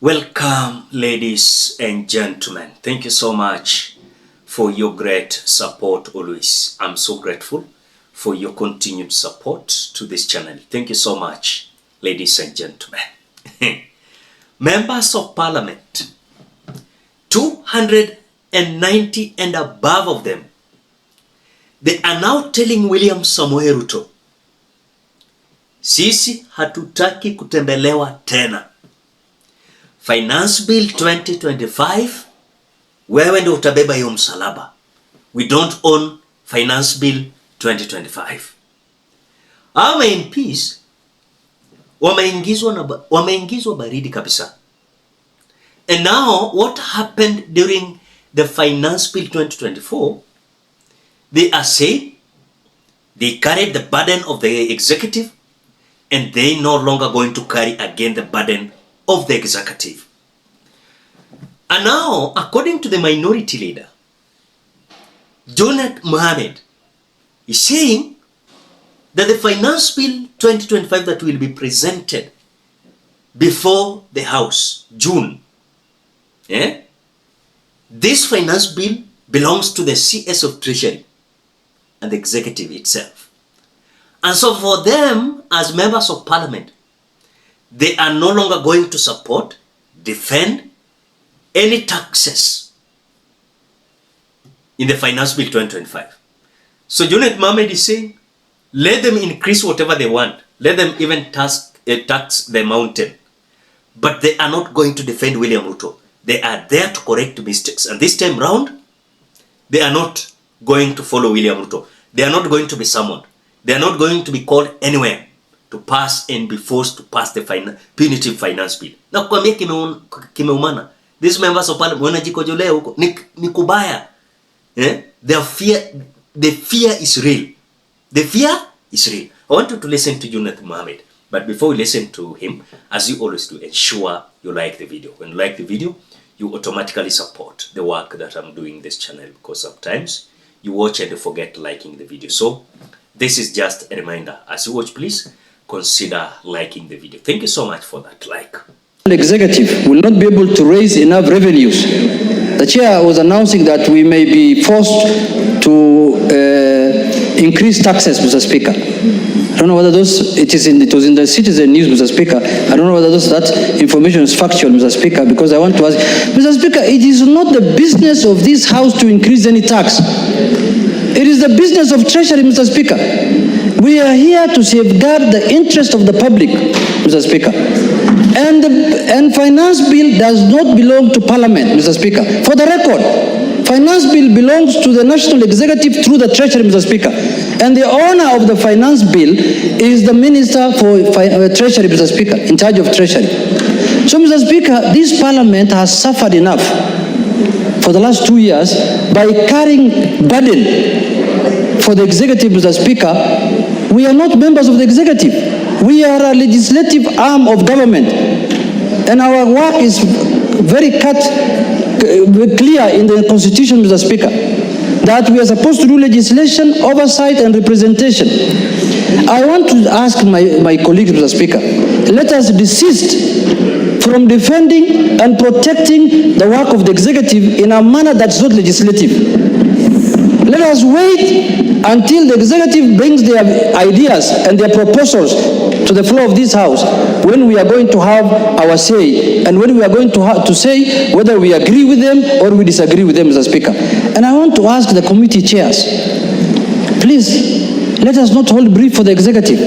Welcome, ladies and gentlemen. Thank you so much for your great support always. I'm so grateful for your continued support to this channel. Thank you so much, ladies and gentlemen. Members of Parliament, 290 and above of them, they are now telling William Samoei Ruto, sisi hatutaki kutembelewa tena. Finance Bill 2025, wewe ndio utabeba hiyo msalaba. We don't own Finance Bill 2025. Our MPs wameingizwa baridi kabisa. And now what happened during the Finance Bill 2024, they are saying they carried the burden of the executive and they no longer going to carry again the burden of the executive. And now, according to the minority leader, Junet Mohammed is saying that the Finance Bill 2025 that will be presented before the House, June, this Finance Bill belongs to the CS of Treasury and the executive itself. And so for them, as members of Parliament, they are no longer going to support, defend any taxes in the Finance Bill 2025. So Junet Mohammed is saying, let them increase whatever they want. Let them even tax the mountain. But they are not going to defend William Ruto. They are there to correct mistakes. And this time round, they are not going to follow William Ruto. They are not going to be summoned. They are not going to be called anywhere to pass and be forced to pass the punitive finance bill. Na kukwambia kimeumana. These members of parliament wanajikojolea huko ni kubaya. The fear is real. The fear is real. I want you to listen to Junet Mohammed. But before we listen to him, as you always do, ensure you like the video. When you like the video, you automatically support the work that I'm doing in this channel, because sometimes you watch and you forget liking the video. So this is just a reminder. As you watch, please consider liking the video. Thank you so much for that like. The executive will not be able to raise enough revenues. The chair was announcing that we may be forced to increase taxes, Mr. Speaker. I don't know whether it was in the Citizen News, Mr. Speaker. I don't know whether that information is factual, Mr. Speaker, because I want to ask, Mr. Speaker, it is not the business of this House to increase any tax. It is the business of Treasury, Mr. Speaker. We are here to safeguard the interest of the public, Mr. Speaker. And Finance Bill does not belong to Parliament, Mr. Speaker. For the record, Finance Bill belongs to the National Executive through the Treasury, Mr. Speaker. And the owner of the Finance Bill is the Minister for Treasury, Mr. Speaker, in charge of Treasury. So, Mr. Speaker, this Parliament has suffered enough for the last 2 years by carrying burden for the executive, Mr. Speaker. We are not members of the executive. We are a legislative arm of government. And our work is very clear in the Constitution, Mr. Speaker, that we are supposed to do legislation, oversight, and representation. I want to ask my colleagues, Mr. Speaker, let us desist from defending and protecting the work of the executive in a manner that's not legislative. Let us wait until the executive brings their ideas and their proposals to the floor of this House, when we are going to have our say, and when we are going to say whether we agree with them or we disagree with them, Mr. Speaker. And I want to ask the committee chairs, please, let us not hold brief for the executive.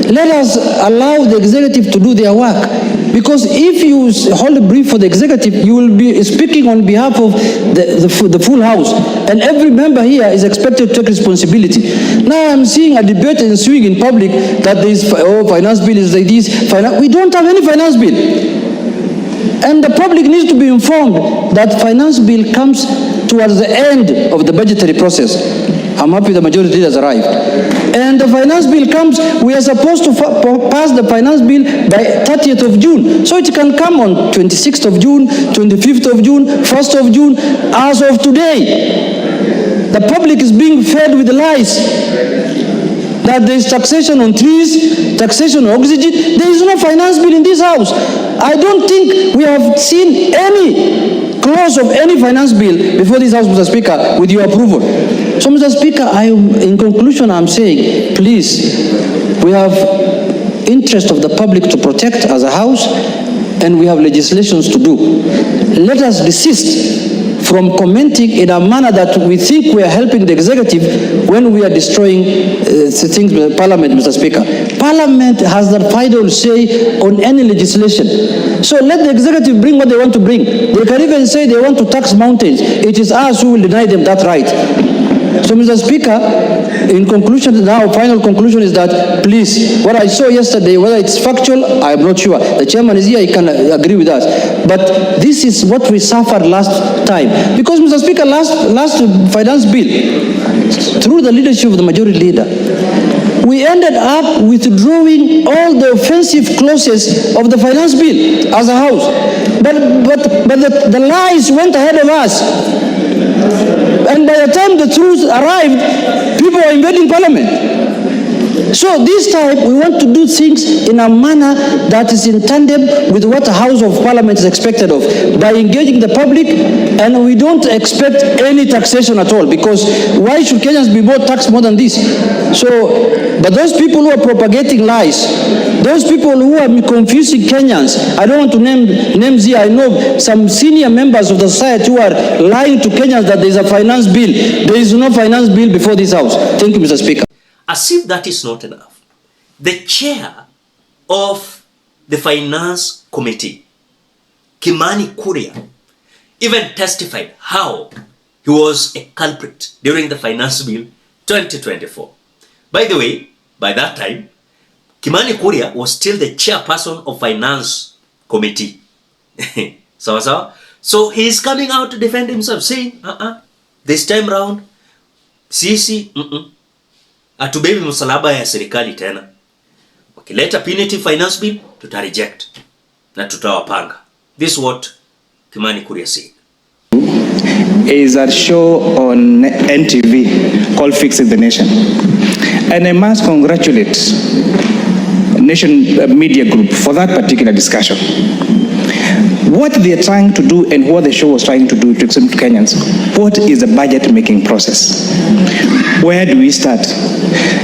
Let us allow the executive to do their work. Because if you hold a brief for the executive, you will be speaking on behalf of the full House. And every member here is expected to take responsibility. Now I'm seeing a debate ensuing in public that there is, finance bill is like this. We don't have any finance bill. And the public needs to be informed that finance bill comes towards the end of the budgetary process. I'm happy the majority has arrived. And the finance bill comes, we are supposed to pass the finance bill by 30th of June. So it can come on 26th of June, 25th of June, 1st of June. As of today, the public is being fed with lies. that there is taxation on trees, taxation on oxygen. There is no finance bill in this house. I don't think we have seen any clause of any finance bill before this house, Mr. Speaker, with your approval. So, Mr. Speaker, in conclusion, I'm saying, please, we have interest of the public to protect as a house, and we have legislations to do. Let us desist from commenting in a manner that we think we are helping the executive when we are destroying things with Parliament, Mr. Speaker. Parliament has the final say on any legislation. So let the executive bring what they want to bring. They can even say they want to tax mountains. It is us who will deny them that right. So, Mr. Speaker, in conclusion now, final conclusion is that, please, what I saw yesterday, whether it's factual, I'm not sure. The chairman is here, he can agree with us. But this is what we suffered last time. Because, Mr. Speaker, last finance bill, through the leadership of the majority leader, we ended up withdrawing all the offensive clauses of the finance bill as a house. But the lies went ahead of us. And by the time the truth arrived, people were invading Parliament. So this time we want to do things in a manner that is in tandem with what the House of Parliament is expected of, by engaging the public, and we don't expect any taxation at all, because why should Kenyans be more taxed more than this? So, but those people who are propagating lies, those people who are confusing Kenyans, I don't want to name names here. I know some senior members of the society who are lying to Kenyans that there is a finance bill. There is no finance bill before this house. Thank you, Mr. Speaker. As if that is not enough, the chair of the Finance Committee, Kimani Kuria, even testified how he was a culprit during the Finance Bill 2024. By the way, by that time, Kimani Kuria was still the chairperson of Finance Committee. So he is coming out to defend himself, saying, this time round, sisi, atubebi msalaba ya serikali tena. Wakileta punitive finance bill, tutareject na tutawapanga. This is what Kimani Kuria said. Is a show on NTV called Fixing the Nation. And I must congratulate Nation Media Group for that particular discussion. What they are trying to do and what the show was trying to do to explain to Kenyans, what is the budget making process? Where do we start?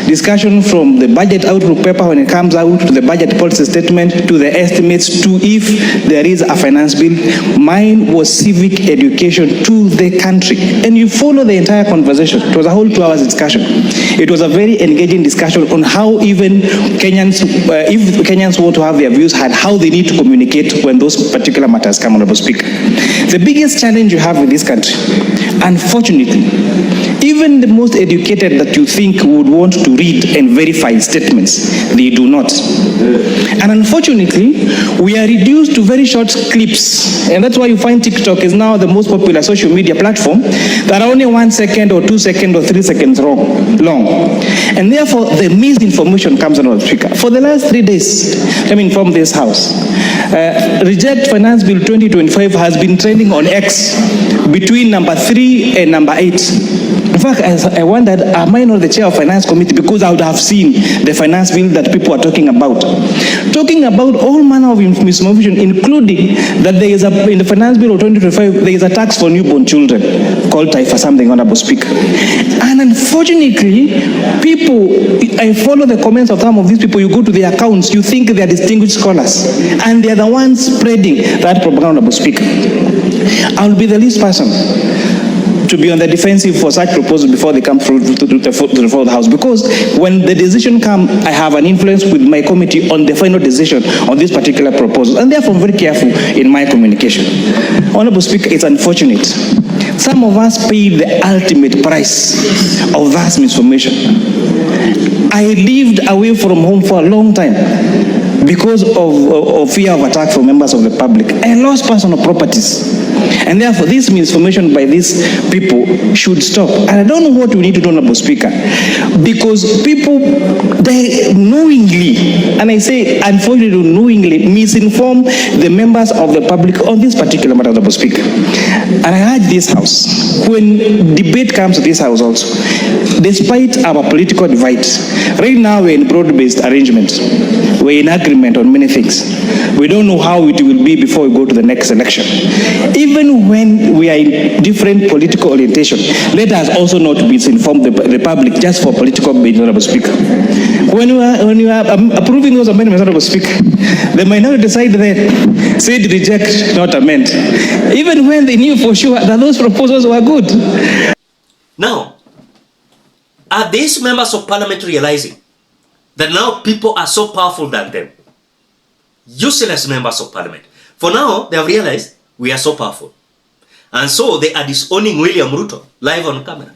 Discussion from the budget outlook paper when it comes out, to the budget policy statement, to the estimates, to if there is a finance bill. Mine was civic education to the country. And you follow the entire conversation. It was a whole 2 hours discussion. It was a very engaging discussion on how even Kenyans, if Kenyans want to have their views heard, how they need to communicate when those particular matters come, Honorable Speaker. The biggest challenge you have with this country, unfortunately, even the most educated that you think would want to read and verify statements, they do not. And unfortunately, we are reduced to very short clips. And that's why you find TikTok is now the most popular social media platform that are only 1 second or 2 seconds or 3 seconds long. And therefore, the misinformation comes on the speaker. For the last 3 days, from this house, Reject Finance Bill 2025 has been trending on X between number 3 and number 8. In fact, I wondered, am I not the chair of Finance Committee? Because I would have seen the finance bill that people are talking about. Talking about all manner of misinformation, including that there is in the Finance Bill of 2025, there is a tax for newborn children called TIFA something, Honorable Speaker. And unfortunately, people, I follow the comments of some of these people, you go to their accounts, you think they are distinguished scholars, and they are the ones spreading that propaganda, Honorable Speaker. I will be the least person to be on the defensive for such proposals before they come through to the House. Because when the decision comes, I have an influence with my committee on the final decision on this particular proposal. And therefore, I'm very careful in my communication. Honorable Speaker, it's unfortunate. Some of us paid the ultimate price of that misinformation. I lived away from home for a long time. because of fear of attack from members of the public. I lost personal properties. And therefore, this misinformation by these people should stop. And I don't know what we need to do, Honorable Speaker, because people, they knowingly, and I say unfortunately knowingly, misinform the members of the public on this particular matter, Honorable Speaker. And I urge this House, when debate comes to this House also, despite our political divide, right now we're in broad-based arrangement. We're in agreement on many things. We don't know how it will be before we go to the next election. Even when we are in different political orientation, let us also not misinform the public just for political gain, Honorable Speaker. When you are approving those amendments, Honorable Speaker, the minority decide then, said reject, not amend. Even when they knew for sure that those proposals were good. Now, are these members of parliament realizing that now people are so powerful than them? Useless members of parliament. For now, they have realized we are so powerful. And so they are disowning William Ruto live on camera.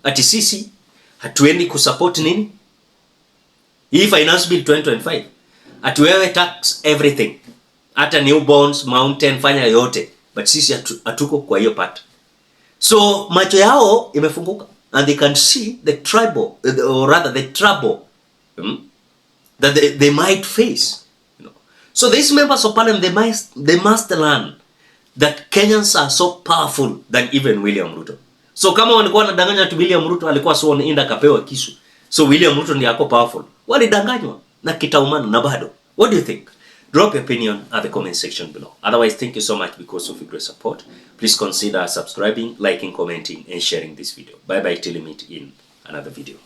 Ati sisi, hatuendi kusupport nini? Hii finance bill 2025. Ati wewe tax everything. Hata newborns, mountain, fanya yote. But sisi hatuko kwa hiyo part. So macho yao imefunguka. And they can see the trouble that they might face. You know. So these members of parliament, they must learn that Kenyans are so powerful than even William Ruto. So kama walikuwa wanadanganya tu William Ruto alikuwa sworn in akapewa kisu. So William Ruto ndiye ako powerful. Walidanganywa na kitaumana na bado. What do you think? Drop your opinion at the comment section below. Otherwise, thank you so much because of your great support. Please consider subscribing, liking, commenting, and sharing this video. Bye bye till we meet in another video.